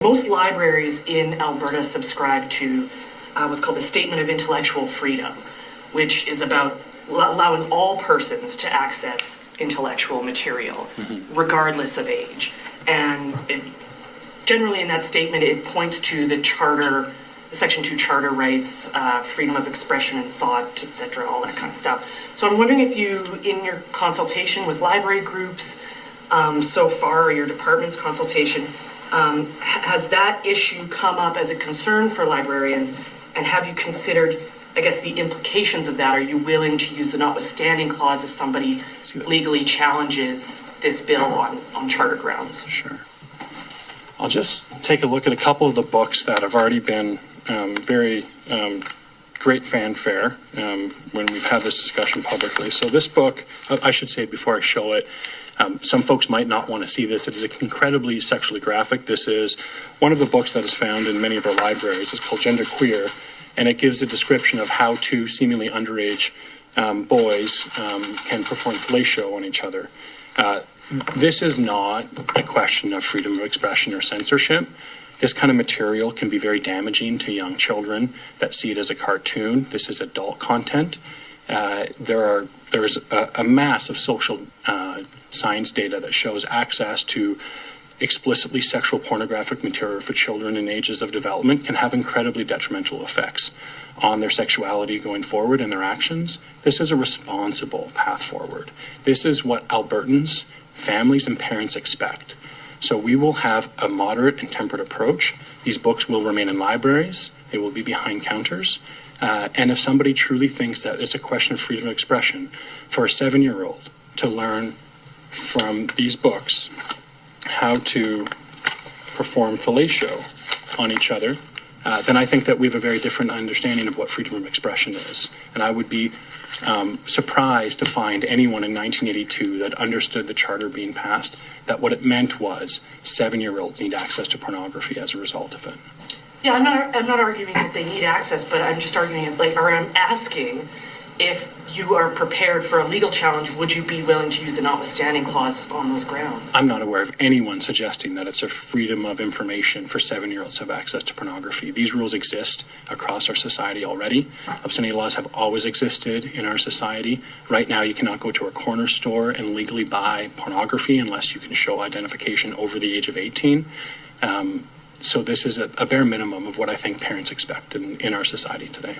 most libraries in Alberta subscribe to what's called the Statement of Intellectual Freedom, which is about allowing all persons to access intellectual material, regardless of age. And generally in that statement, it points to the Charter, Section 2 Charter rights, freedom of expression and thought, etc., all that kind of stuff. So I'm wondering if you, in your consultation with library groups so far, or your department's consultation, has that issue come up as a concern for librarians, and have you considered, I guess, the implications of that? Are you willing to use the notwithstanding clause if somebody legally challenges this bill on charter grounds? Sure. I'll just take a look at a couple of the books that have already been very great fanfare when we've had this discussion publicly. So this book, I should say before I show it, some folks might not want to see this. It is incredibly sexually graphic. This is one of the books that is found in many of our libraries. It's called Gender Queer, and it gives a description of how two seemingly underage boys can perform fellatio on each other. This is not a question of freedom of expression or censorship. This kind of material can be very damaging to young children that see it as a cartoon. This is adult content. There is a mass of social science data that shows access to explicitly sexual pornographic material for children in ages of development can have incredibly detrimental effects on their sexuality going forward and their actions. This is a responsible path forward. This is what Albertans, families, and parents expect. So we will have a moderate and temperate approach. These books will remain in libraries. They will be behind counters. And if somebody truly thinks that it's a question of freedom of expression for a 7-year-old to learn from these books how to perform fellatio on each other, then I think that we have a very different understanding of what freedom of expression is. And I would be surprised to find anyone in 1982 that understood the charter being passed, that what it meant was 7-year-olds need access to pornography as a result of it. Yeah, I'm not arguing that they need access, but I'm just arguing, or I'm asking if you are prepared for a legal challenge, would you be willing to use a notwithstanding clause on those grounds? I'm not aware of anyone suggesting that it's a freedom of information for 7-year-olds to have access to pornography. These rules exist across our society already. Obscenity laws have always existed in our society. Right now, you cannot go to a corner store and legally buy pornography unless you can show identification over the age of 18. So this is a bare minimum of what I think parents expect in our society today.